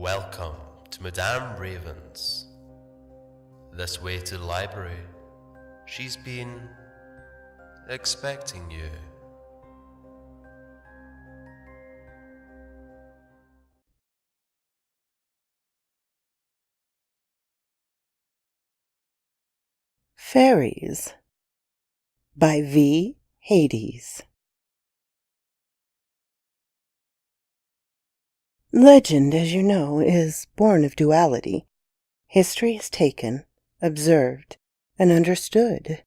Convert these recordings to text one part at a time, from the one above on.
Welcome to Madame Raven's. This way to the library. She's been expecting you. Fairies by Vee Hades. Legend, as you know, is born of duality. History is taken, observed, and understood.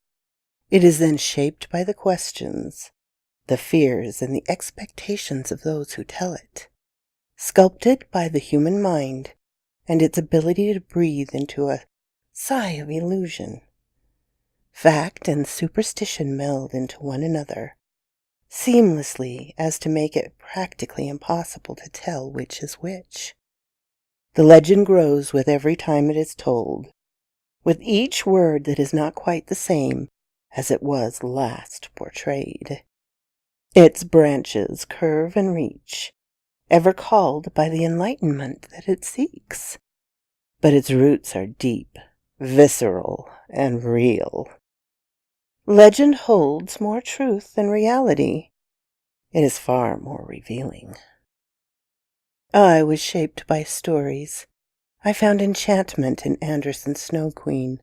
It is then shaped by the questions, the fears, and the expectations of those who tell it, sculpted by the human mind and its ability to breathe into a sigh of illusion. Fact and superstition meld into one another, seamlessly as to make it practically impossible to tell which is which. The legend grows with every time it is told, with each word that is not quite the same as it was last portrayed. Its branches curve and reach, ever called by the enlightenment that it seeks. But its roots are deep, visceral, and real. Legend holds more truth than reality. It is far more revealing. I was shaped by stories. I found enchantment in Andersen's Snow Queen.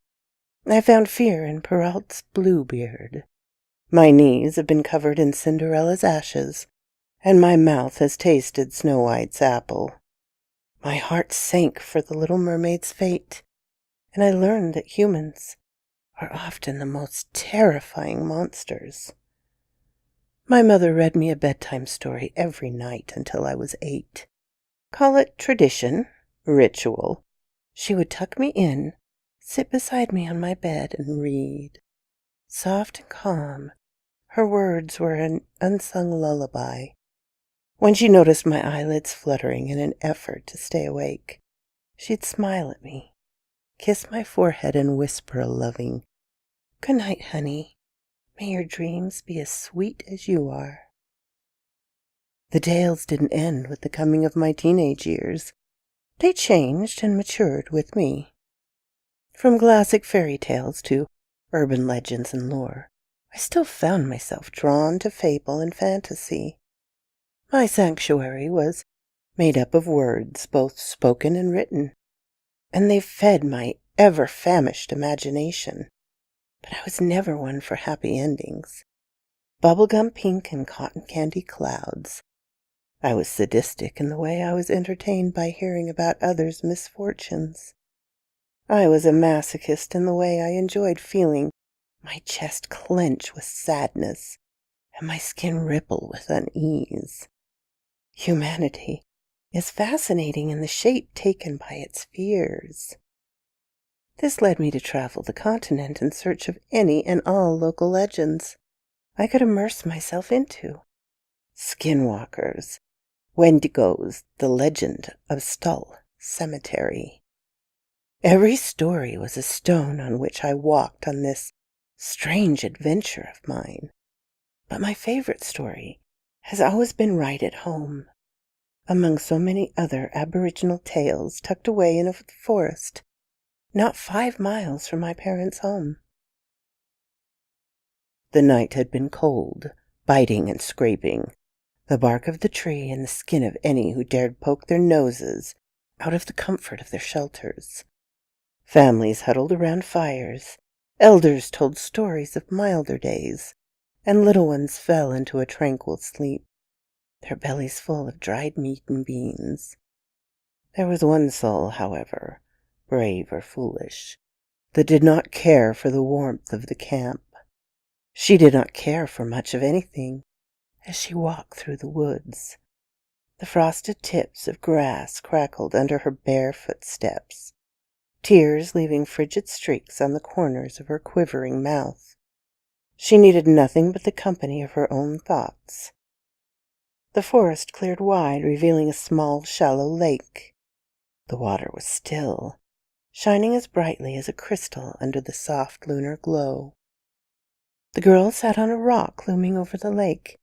I found fear in Perrault's Bluebeard. My knees have been covered in Cinderella's ashes, and my mouth has tasted Snow White's apple. My heart sank for the little mermaid's fate, and I learned that humans are often the most terrifying monsters. My mother read me a bedtime story every night until I was 8. Call it tradition, ritual. She would tuck me in, sit beside me on my bed, and read. Soft and calm, her words were an unsung lullaby. When she noticed my eyelids fluttering in an effort to stay awake, she'd smile at me, kiss my forehead, and whisper a loving, "Good night, honey. May your dreams be as sweet as you are." The tales didn't end with the coming of my teenage years. They changed and matured with me. From classic fairy tales to urban legends and lore, I still found myself drawn to fable and fantasy. My sanctuary was made up of words, both spoken and written, and they fed my ever-famished imagination. But I was never one for happy endings. Bubblegum pink and cotton candy clouds. I was sadistic in the way I was entertained by hearing about others' misfortunes. I was a masochist in the way I enjoyed feeling my chest clench with sadness and my skin ripple with unease. Humanity is fascinating in the shape taken by its fears. This led me to travel the continent in search of any and all local legends I could immerse myself into. Skinwalkers, Wendigos, the legend of Stull Cemetery. Every story was a stone on which I walked on this strange adventure of mine. But my favorite story has always been right at home, among so many other aboriginal tales tucked away in a forest not 5 miles from my parents' home. The night had been cold, biting and scraping, the bark of the tree and the skin of any who dared poke their noses out of the comfort of their shelters. Families huddled around fires, elders told stories of milder days, and little ones fell into a tranquil sleep, their bellies full of dried meat and beans. There was one soul, however, brave or foolish, that did not care for the warmth of the camp. She did not care for much of anything as she walked through the woods. The frosted tips of grass crackled under her bare footsteps, tears leaving frigid streaks on the corners of her quivering mouth. She needed nothing but the company of her own thoughts. The forest cleared wide, revealing a small, shallow lake. The water was still, shining as brightly as a crystal under the soft lunar glow. The girl sat on a rock looming over the lake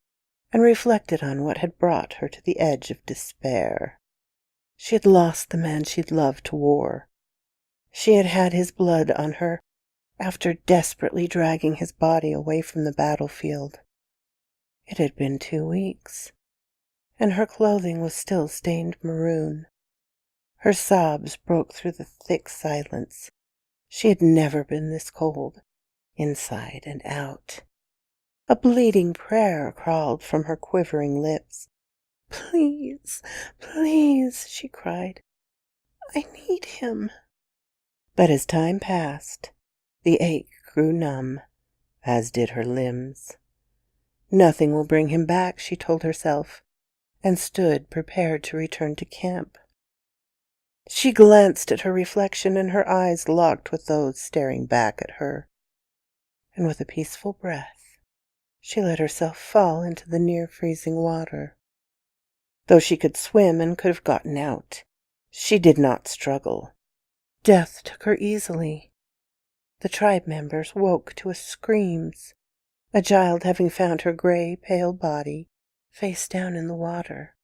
and reflected on what had brought her to the edge of despair. She had lost the man she'd loved to war. She had had his blood on her after desperately dragging his body away from the battlefield. It had been 2 weeks, and her clothing was still stained maroon. Her sobs broke through the thick silence. She had never been this cold, inside and out. A bleeding prayer crawled from her quivering lips. "Please, please," she cried. "I need him." But as time passed, the ache grew numb, as did her limbs. Nothing will bring him back, she told herself, and stood prepared to return to camp. She glanced at her reflection, and her eyes locked with those staring back at her. And with a peaceful breath, she let herself fall into the near-freezing water. Though she could swim and could have gotten out, she did not struggle. Death took her easily. The tribe members woke to screams, a child having found her gray, pale body face down in the water.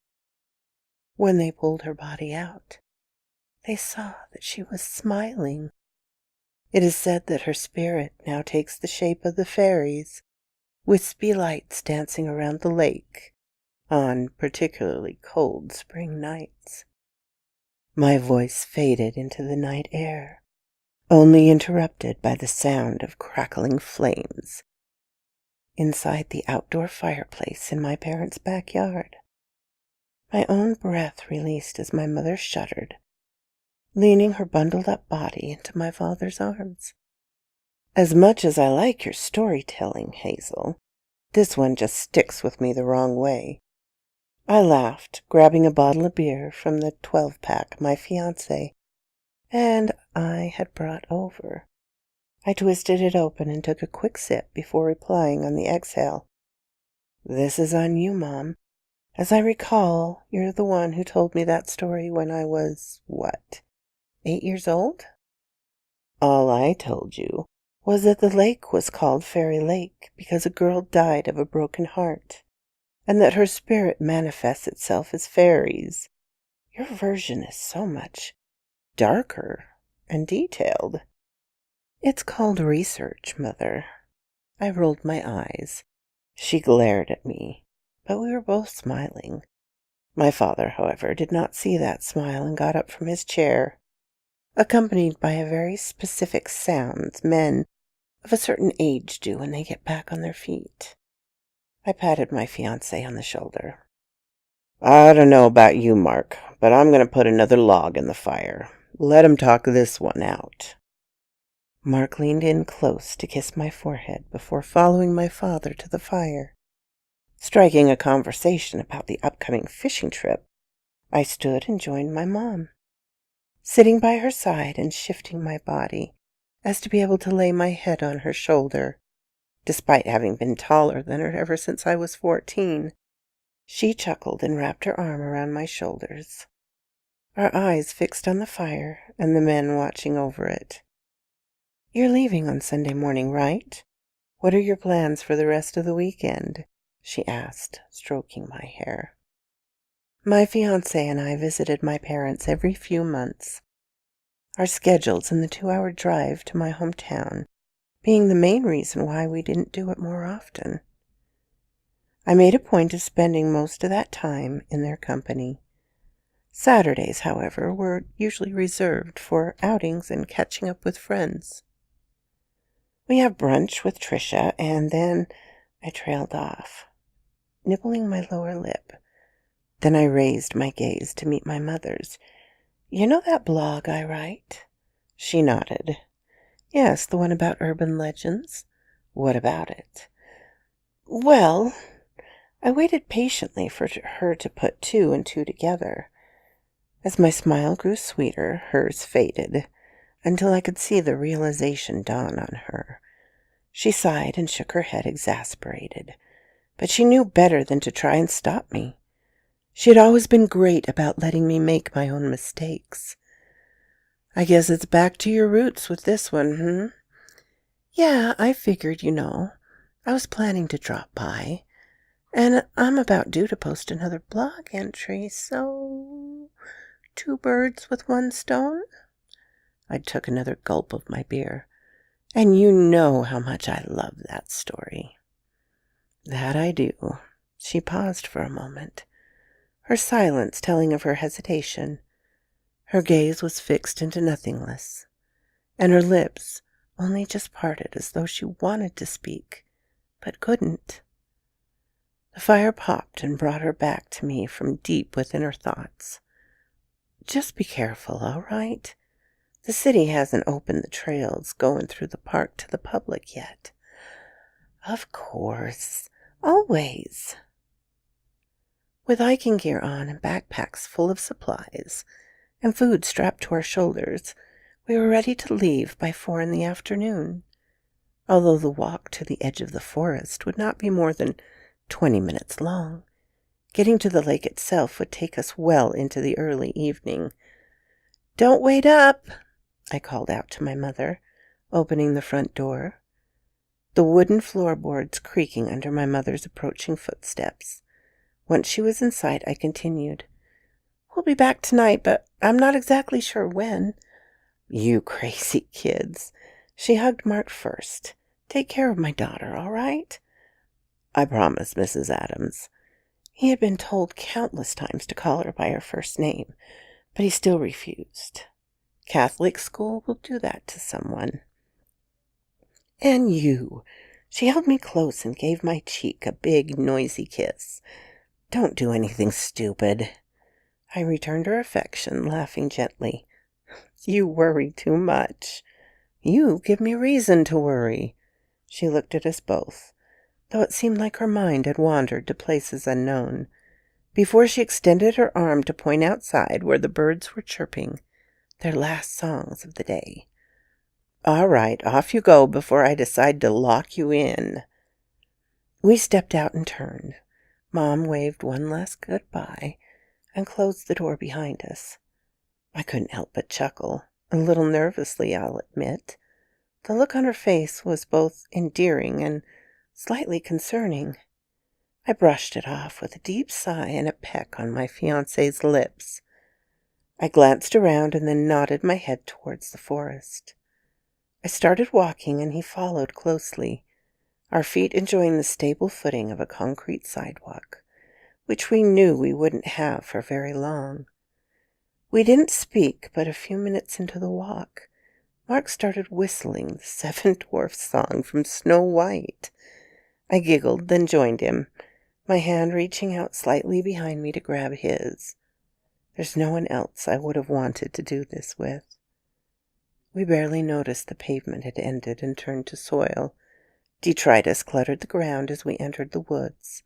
When they pulled her body out, they saw that she was smiling. It is said that her spirit now takes the shape of the fairies, wispy lights dancing around the lake on particularly cold spring nights. My voice faded into the night air, only interrupted by the sound of crackling flames inside the outdoor fireplace in my parents' backyard. My own breath released as my mother shuddered, leaning her bundled-up body into my father's arms. "As much as I like your storytelling, Hazel, this one just sticks with me the wrong way." I laughed, grabbing a bottle of beer from the 12-pack my fiancé and I had brought over. I twisted it open and took a quick sip before replying on the exhale. "This is on you, Mom. As I recall, you're the one who told me that story when I was, 8 years old?" "All I told you was that the lake was called Fairy Lake because a girl died of a broken heart, and that her spirit manifests itself as fairies. Your version is so much darker and detailed." "It's called research, Mother." I rolled my eyes. She glared at me, but we were both smiling. My father, however, did not see that smile and got up from his chair, accompanied by a very specific sound men of a certain age do when they get back on their feet. I patted my fiancé on the shoulder. "I don't know about you, Mark, but I'm going to put another log in the fire. Let him talk this one out." Mark leaned in close to kiss my forehead before following my father to the fire. Striking a conversation about the upcoming fishing trip, I stood and joined my mom, sitting by her side and shifting my body as to be able to lay my head on her shoulder. Despite having been taller than her ever since I was 14, she chuckled and wrapped her arm around my shoulders, our eyes fixed on the fire and the men watching over it. "You're leaving on Sunday morning, right? What are your plans for the rest of the weekend?" she asked, stroking my hair. My fiancé and I visited my parents every few months, our schedules and the 2-hour drive to my hometown being the main reason why we didn't do it more often. I made a point of spending most of that time in their company. Saturdays, however, were usually reserved for outings and catching up with friends. "We have brunch with Tricia, and then—" I trailed off, nibbling my lower lip. Then I raised my gaze to meet my mother's. "You know that blog I write?" She nodded. "Yes, the one about urban legends. What about it?" "Well," I waited patiently for her to put 2 and 2 together. As my smile grew sweeter, hers faded, until I could see the realization dawn on her. She sighed and shook her head, exasperated, but she knew better than to try and stop me. She had always been great about letting me make my own mistakes. "I guess it's back to your roots with this one, "Yeah, I figured, I was planning to drop by, and I'm about due to post another blog entry, so—" two birds with one stone? I took another gulp of my beer. And you know how much I love that story. That I do. She paused for a moment, her silence telling of her hesitation. Her gaze was fixed into nothingness, and her lips only just parted as though she wanted to speak, but couldn't. The fire popped and brought her back to me from deep within her thoughts. Just be careful, all right? The city hasn't opened the trails going through the park to the public yet. Of course. Always. With hiking gear on and backpacks full of supplies and food strapped to our shoulders, we were ready to leave by 4 in the afternoon, although the walk to the edge of the forest would not be more than 20 minutes long. Getting to the lake itself would take us well into the early evening. "Don't wait up," I called out to my mother, opening the front door, the wooden floorboards creaking under my mother's approaching footsteps. Once she was inside, I continued, "We'll be back tonight, but I'm not exactly sure when." "You crazy kids." She hugged Mark first. "Take care of my daughter, all right?" "I promise, Mrs. Adams." He had been told countless times to call her by her first name, but he still refused. Catholic school will do that to someone. "And you." She held me close and gave my cheek a big, noisy kiss. "Don't do anything stupid." I returned her affection, laughing gently. "You worry too much." "You give me reason to worry." She looked at us both, though it seemed like her mind had wandered to places unknown, before she extended her arm to point outside where the birds were chirping their last songs of the day. "All right, off you go before I decide to lock you in." We stepped out and turned. Mom waved one last goodbye and closed the door behind us. I couldn't help but chuckle, a little nervously, I'll admit. The look on her face was both endearing and slightly concerning. I brushed it off with a deep sigh and a peck on my fiancé's lips. I glanced around and then nodded my head towards the forest. I started walking and he followed closely, our feet enjoying the stable footing of a concrete sidewalk, which we knew we wouldn't have for very long. We didn't speak, but a few minutes into the walk, Mark started whistling the Seven Dwarfs song from Snow White. I giggled, then joined him, my hand reaching out slightly behind me to grab his. There's no one else I would have wanted to do this with. We barely noticed the pavement had ended and turned to soil. Detritus cluttered the ground as we entered the woods.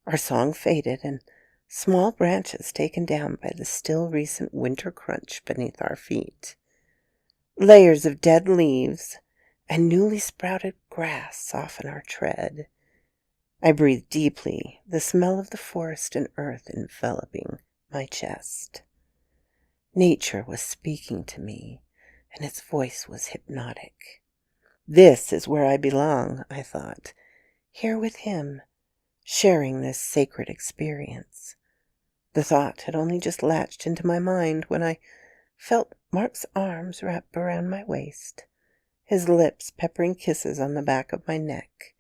Our song faded, and small branches taken down by the still recent winter crunch beneath our feet. Layers of dead leaves and newly sprouted grass soften our tread. I breathed deeply, the smell of the forest and earth enveloping my chest. Nature was speaking to me, and its voice was hypnotic. This is where I belong, I thought, here with him, sharing this sacred experience. The thought had only just latched into my mind when I felt Mark's arms wrap around my waist, his lips peppering kisses on the back of my neck.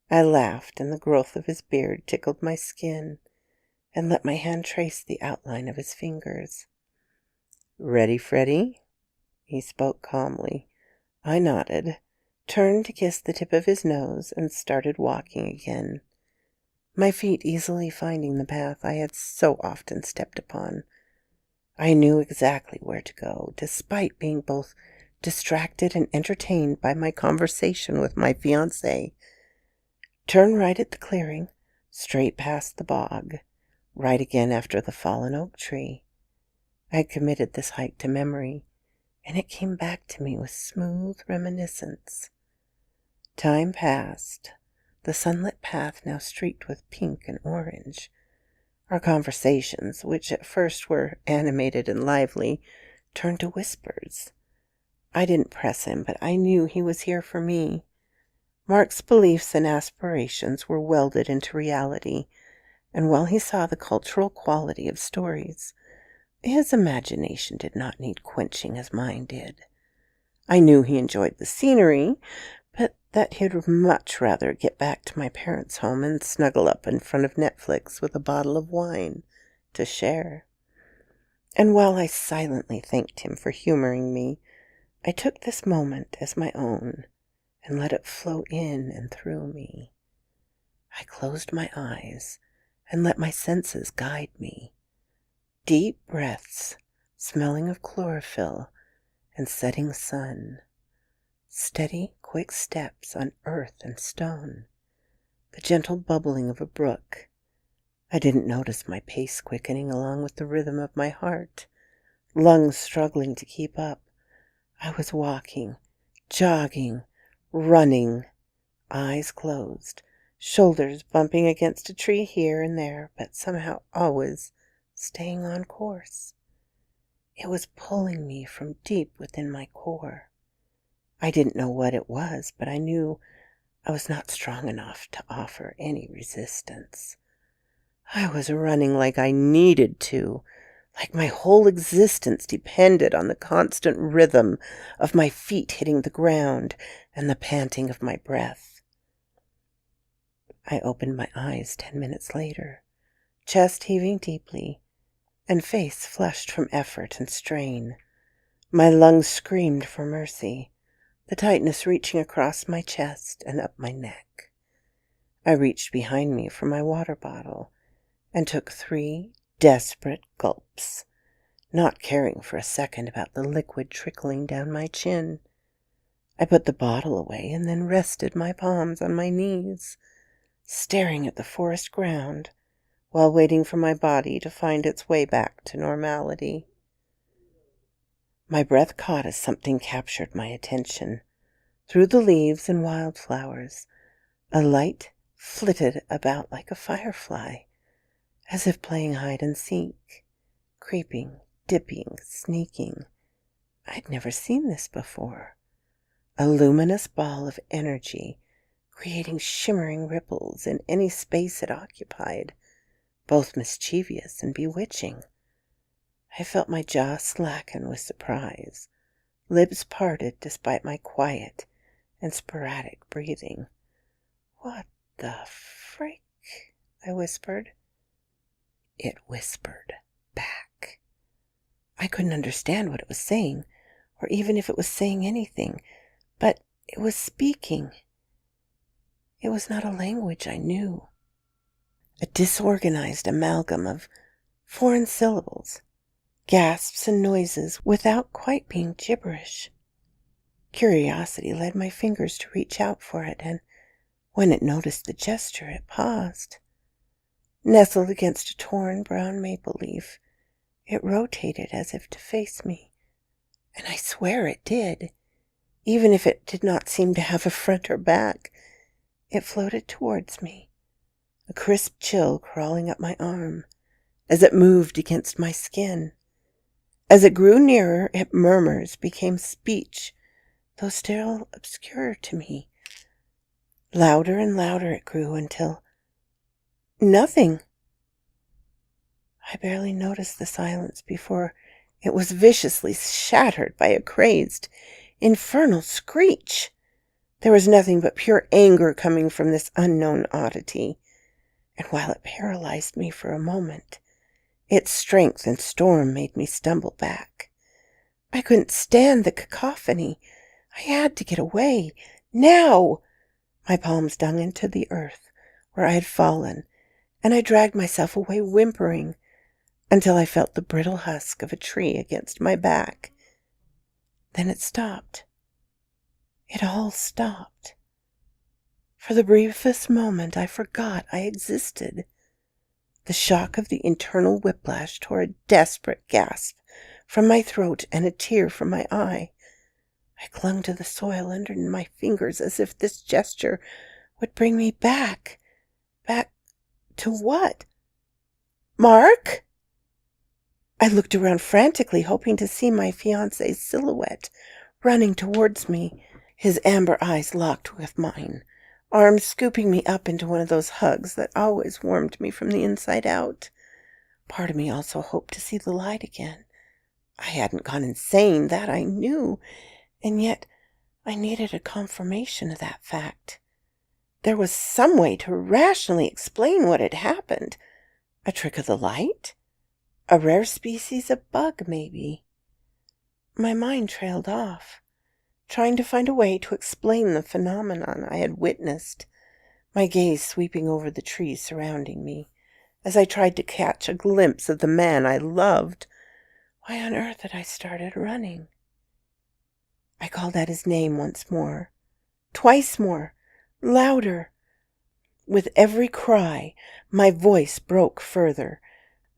I laughed, and the growth of his beard tickled my skin, and let my hand trace the outline of his fingers. "Ready, Freddie?" He spoke calmly. I nodded, turned to kiss the tip of his nose, and started walking again, my feet easily finding the path I had so often stepped upon. I knew exactly where to go, despite being both distracted and entertained by my conversation with my fiancé. Turn right at the clearing, straight past the bog, right again after the fallen oak tree. I had committed this hike to memory, and it came back to me with smooth reminiscence. Time passed, the sunlit path now streaked with pink and orange. Our conversations, which at first were animated and lively, turned to whispers. I didn't press him, but I knew he was here for me. Mark's beliefs and aspirations were welded into reality, and while he saw the cultural quality of stories, His imagination did not need quenching as mine did. I knew he enjoyed the scenery, but that he'd much rather get back to my parents' home and snuggle up in front of Netflix with a bottle of wine to share. And while I silently thanked him for humoring me, I took this moment as my own and let it flow in and through me. I closed my eyes and let my senses guide me. Deep breaths, smelling of chlorophyll and setting sun. Steady, quick steps on earth and stone. The gentle bubbling of a brook. I didn't notice my pace quickening along with the rhythm of my heart, lungs struggling to keep up. I was walking, jogging, running, eyes closed, shoulders bumping against a tree here and there, but somehow always staying on course. It was pulling me from deep within my core. I didn't know what it was, but I knew I was not strong enough to offer any resistance. I was running like I needed to, like my whole existence depended on the constant rhythm of my feet hitting the ground and the panting of my breath. I opened my eyes 10 minutes later, chest heaving deeply, and face flushed from effort and strain. My lungs screamed for mercy, the tightness reaching across my chest and up my neck. I reached behind me for my water bottle and took 3 desperate gulps, not caring for a second about the liquid trickling down my chin. I put the bottle away and then rested my palms on my knees, staring at the forest ground while waiting for my body to find its way back to normality. My breath caught as something captured my attention. Through the leaves and wildflowers, a light flitted about like a firefly, as if playing hide and seek, creeping, dipping, sneaking. I'd never seen this before. A luminous ball of energy, creating shimmering ripples in any space it occupied, both mischievous and bewitching. I felt my jaw slacken with surprise, lips parted despite my quiet and sporadic breathing. "What the frick?" I whispered. It whispered back. I couldn't understand what it was saying, or even if it was saying anything, but it was speaking. It was not a language I knew. A disorganized amalgam of foreign syllables, gasps and noises without quite being gibberish. Curiosity led my fingers to reach out for it, and when it noticed the gesture, it paused. Nestled against a torn brown maple leaf, it rotated as if to face me, and I swear it did. Even if it did not seem to have a front or back, it floated towards me, a crisp chill crawling up my arm as it moved against my skin. As it grew nearer, its murmurs became speech, though still obscure to me. Louder and louder it grew until nothing. I barely noticed the silence before it was viciously shattered by a crazed, infernal screech. There was nothing but pure anger coming from this unknown oddity, and while it paralyzed me for a moment, its strength and storm made me stumble back. I couldn't stand the cacophony. I had to get away. Now! My palms dug into the earth where I had fallen, and I dragged myself away whimpering until I felt the brittle husk of a tree against my back. Then it stopped. It all stopped. For the briefest moment, I forgot I existed. The shock of the internal whiplash tore a desperate gasp from my throat and a tear from my eye. I clung to the soil under my fingers as if this gesture would bring me back. Back to what? Mark? I looked around frantically, hoping to see my fiancé's silhouette running towards me, his amber eyes locked with mine, arms scooping me up into one of those hugs that always warmed me from the inside out. Part of me also hoped to see the light again. I hadn't gone insane, that I knew, and yet I needed a confirmation of that fact. There was some way to rationally explain what had happened. A trick of the light? A rare species of bug, maybe. My mind trailed off, trying to find a way to explain the phenomenon I had witnessed, my gaze sweeping over the trees surrounding me, as I tried to catch a glimpse of the man I loved. Why on earth had I started running? I called out his name once more, twice more, louder. With every cry, my voice broke further.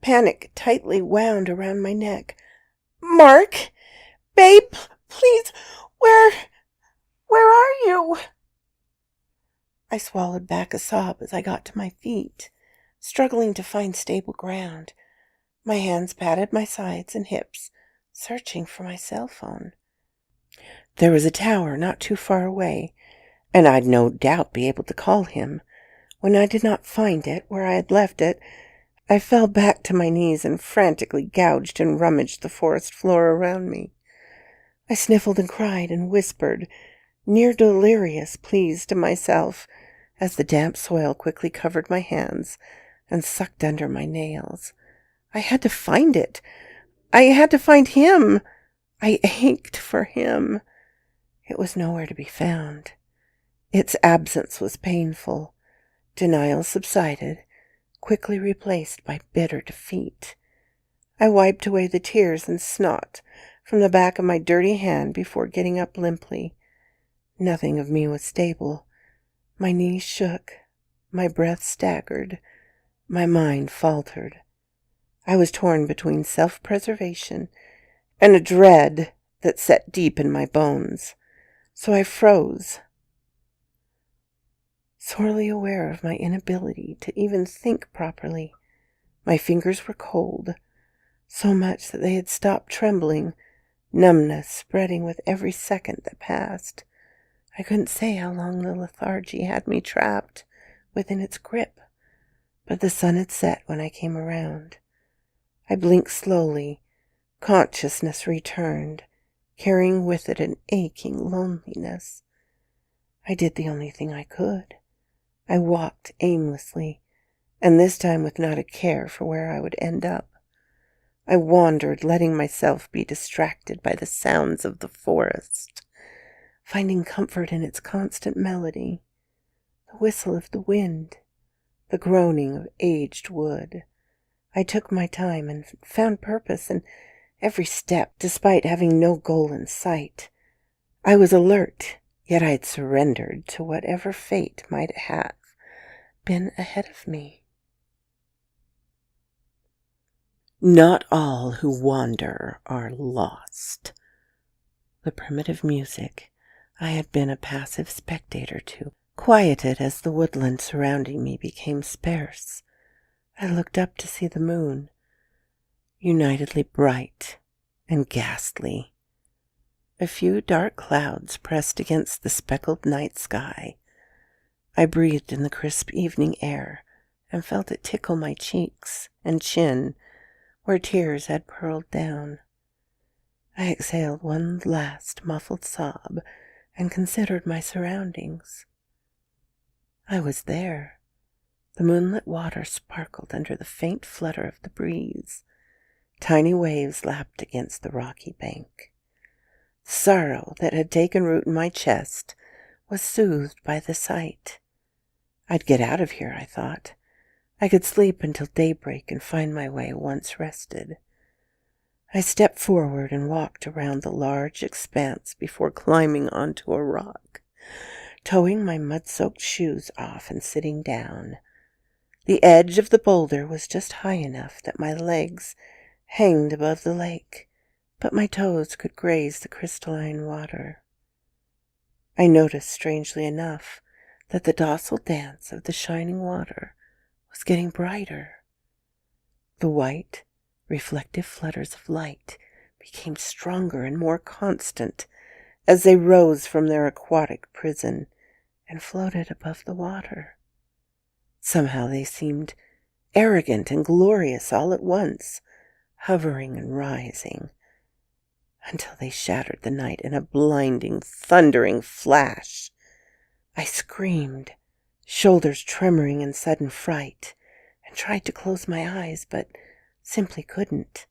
Panic tightly wound around my neck. "Mark! Babe, please, where are you?" I swallowed back a sob as I got to my feet, struggling to find stable ground. My hands patted my sides and hips, searching for my cell phone. There was a tower not too far away, and I'd no doubt be able to call him. When I did not find it where I had left it, I fell back to my knees and frantically gouged and rummaged the forest floor around me. I sniffled and cried and whispered, near delirious pleas to myself, as the damp soil quickly covered my hands and sucked under my nails. I had to find it. I had to find him. I ached for him. It was nowhere to be found. Its absence was painful. Denial subsided, quickly replaced by bitter defeat. I wiped away the tears and snot from the back of my dirty hand before getting up limply. Nothing of me was stable. My knees shook, my breath staggered, my mind faltered. I was torn between self-preservation and a dread that set deep in my bones. So I froze, sorely aware of my inability to even think properly. My fingers were cold, so much that they had stopped trembling, numbness spreading with every second that passed. I couldn't say how long the lethargy had me trapped within its grip, but the sun had set when I came around. I blinked slowly. Consciousness returned, carrying with it an aching loneliness. I did the only thing I could. I walked aimlessly, and this time with not a care for where I would end up. I wandered, letting myself be distracted by the sounds of the forest, finding comfort in its constant melody, the whistle of the wind, the groaning of aged wood. I took my time and found purpose in every step, despite having no goal in sight. I was alert, yet I had surrendered to whatever fate might have been ahead of me. Not all who wander are lost. The primitive music I had been a passive spectator to quieted as the woodland surrounding me became sparse. I looked up to see the moon, unitedly bright and ghastly. A few dark clouds pressed against the speckled night sky. I breathed in the crisp evening air and felt it tickle my cheeks and chin where tears had purled down. I exhaled one last muffled sob and considered my surroundings. I was there. The moonlit water sparkled under the faint flutter of the breeze. Tiny waves lapped against the rocky bank. The sorrow that had taken root in my chest was soothed by the sight. I'd get out of here, I thought. I could sleep until daybreak and find my way once rested. I stepped forward and walked around the large expanse before climbing onto a rock, towing my mud-soaked shoes off and sitting down. The edge of the boulder was just high enough that my legs hanged above the lake, but my toes could graze the crystalline water. I noticed, strangely enough, that the docile dance of the shining water was getting brighter. The white, reflective flutters of light became stronger and more constant as they rose from their aquatic prison and floated above the water. Somehow they seemed arrogant and glorious all at once, hovering and rising, until they shattered the night in a blinding, thundering flash. I screamed, shoulders tremoring in sudden fright, and tried to close my eyes, but simply couldn't.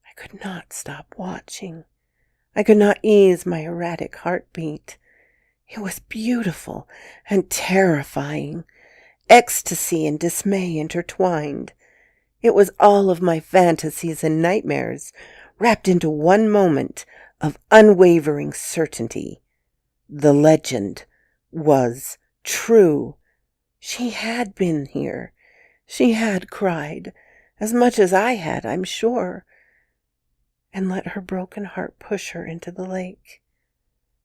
I could not stop watching. I could not ease my erratic heartbeat. It was beautiful and terrifying, ecstasy and dismay intertwined. It was all of my fantasies and nightmares wrapped into one moment of unwavering certainty. The legend was true. She had been here. She had cried, as much as I had, I'm sure, and let her broken heart push her into the lake.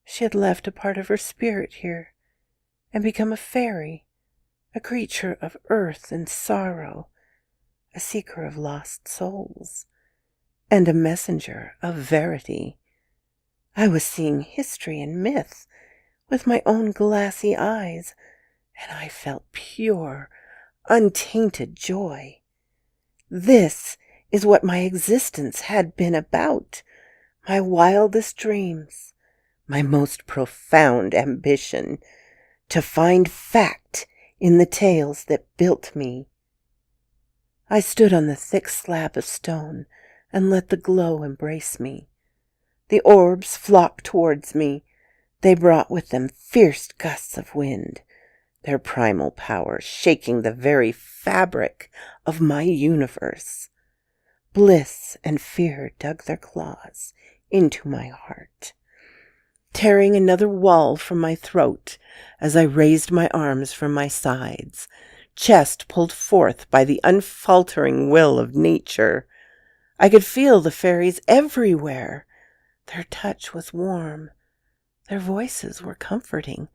She had left a part of her spirit here and become a fairy, a creature of earth and sorrow, a seeker of lost souls, and a messenger of verity. I was seeing history and myth with my own glassy eyes, and I felt pure, untainted joy. This is what my existence had been about, my wildest dreams, my most profound ambition, to find fact in the tales that built me. I stood on the thick slab of stone and let the glow embrace me. The orbs flocked towards me. They brought with them fierce gusts of wind, their primal power shaking the very fabric of my universe. Bliss and fear dug their claws into my heart, tearing another wall from my throat as I raised my arms from my sides, chest pulled forth by the unfaltering will of nature. I could feel the fairies everywhere. Their touch was warm. Their voices were comforting,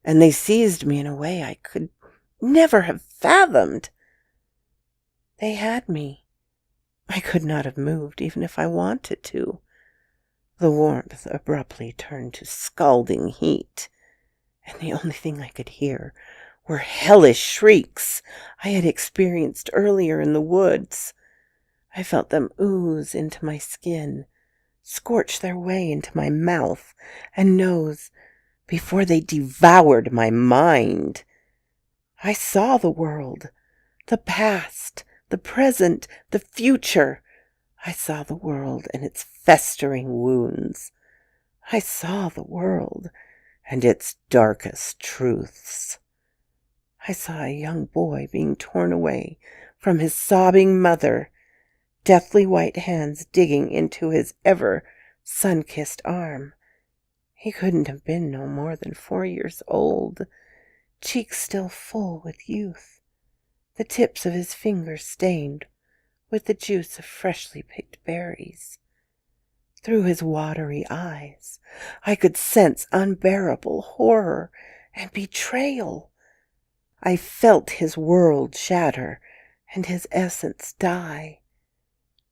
and they seized me in a way I could never have fathomed. They had me. I could not have moved even if I wanted to. The warmth abruptly turned to scalding heat, and the only thing I could hear were hellish shrieks I had experienced earlier in the woods. I felt them ooze into my skin, scorch their way into my mouth and nose before they devoured my mind. I saw the world, the past, the present, the future. I saw the world and its festering wounds. I saw the world and its darkest truths. I saw a young boy being torn away from his sobbing mother, deathly white hands digging into his ever sun-kissed arm. He couldn't have been no more than 4 years old, cheeks still full with youth, the tips of his fingers stained with the juice of freshly picked berries. Through his watery eyes, I could sense unbearable horror and betrayal. I felt his world shatter and his essence die.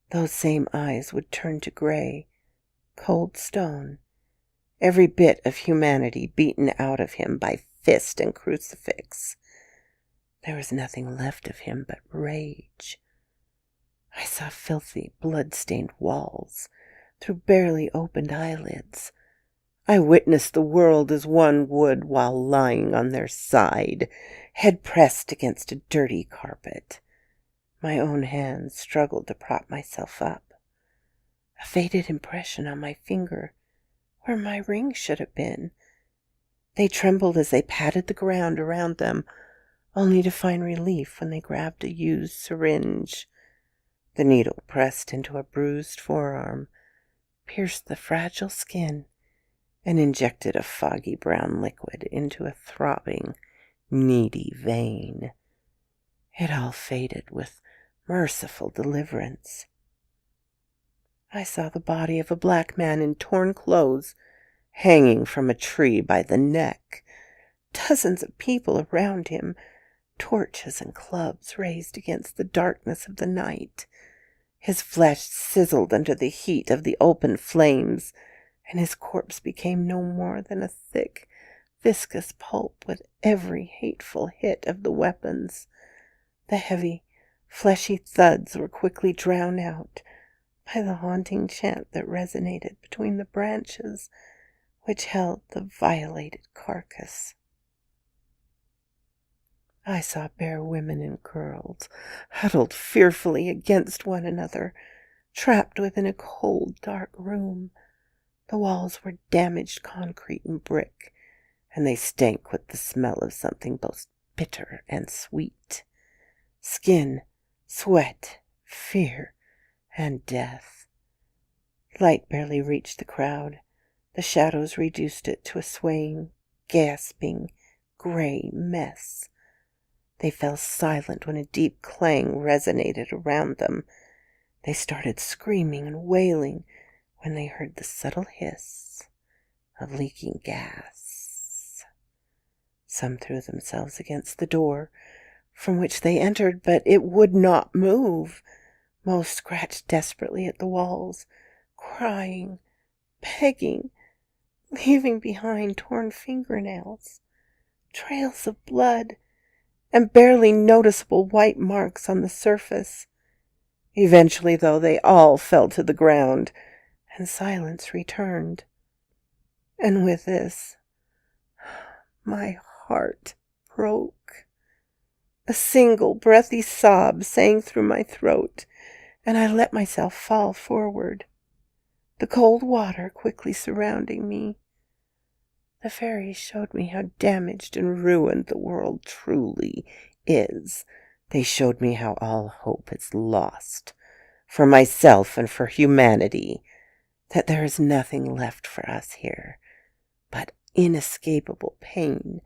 Those same eyes would turn to gray, cold stone, every bit of humanity beaten out of him by fist and crucifix. There was nothing left of him but rage. I saw filthy, blood-stained walls through barely opened eyelids. I witnessed the world as one would while lying on their side, head pressed against a dirty carpet. My own hands struggled to prop myself up. A faded impression on my finger where my ring should have been. They trembled as they patted the ground around them, only to find relief when they grabbed a used syringe. The needle pressed into a bruised forearm, pierced the fragile skin, and injected a foggy brown liquid into a throbbing, needy vein. It all faded with merciful deliverance. I saw the body of a black man in torn clothes hanging from a tree by the neck. Dozens of people around him, torches and clubs raised against the darkness of the night. His flesh sizzled under the heat of the open flames, and his corpse became no more than a thick, viscous pulp with every hateful hit of the weapons. The heavy, Fleshy thuds were quickly drowned out by the haunting chant that resonated between the branches which held the violated carcass. I saw bare women and girls huddled fearfully against one another, trapped within a cold, dark room. The walls were damaged concrete and brick, and they stank with the smell of something both bitter and sweet. Skin, sweat, fear, and death. Light barely reached the crowd. The shadows reduced it to a swaying, gasping, gray mess. They fell silent when a deep clang resonated around them. They started screaming and wailing when they heard the subtle hiss of leaking gas. Some threw themselves against the door from which they entered, but it would not move. Most scratched desperately at the walls, crying, begging, leaving behind torn fingernails, trails of blood, and barely noticeable white marks on the surface. Eventually, though, they all fell to the ground, and silence returned. And with this, my heart broke. A single breathy sob sang through my throat, and I let myself fall forward, the cold water quickly surrounding me. The fairies showed me how damaged and ruined the world truly is. They showed me how all hope is lost, for myself and for humanity, that there is nothing left for us here but inescapable pain,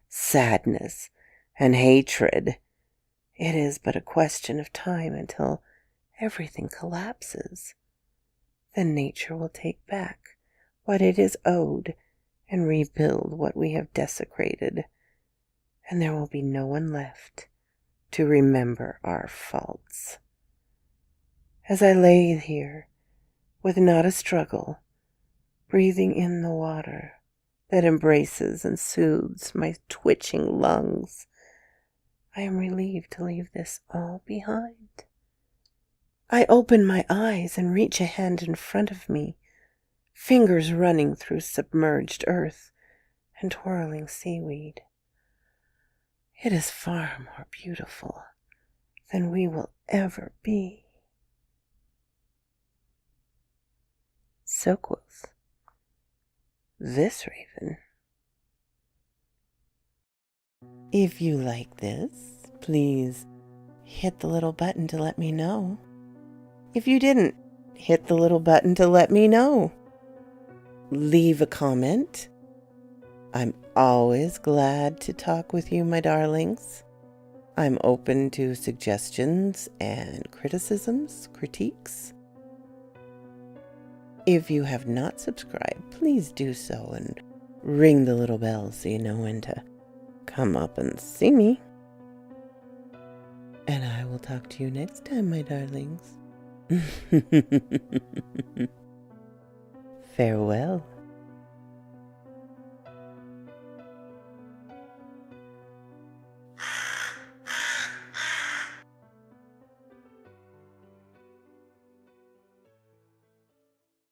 sadness, and hatred. It is but a question of time until everything collapses. Then nature will take back what it is owed and rebuild what we have desecrated, and there will be no one left to remember our faults. As I lay here, with not a struggle, breathing in the water that embraces and soothes my twitching lungs, I am relieved to leave this all behind. I open my eyes and reach a hand in front of me, fingers running through submerged earth and twirling seaweed. It is far more beautiful than we will ever be. So quoth this raven. If you like this, please hit the little button to let me know. If you didn't, hit the little button to let me know. Leave a comment. I'm always glad to talk with you, my darlings. I'm open to suggestions and criticisms, critiques. If you have not subscribed, please do so and ring the little bell so you know when to come up and see me. And I will talk to you next time, my darlings. Farewell.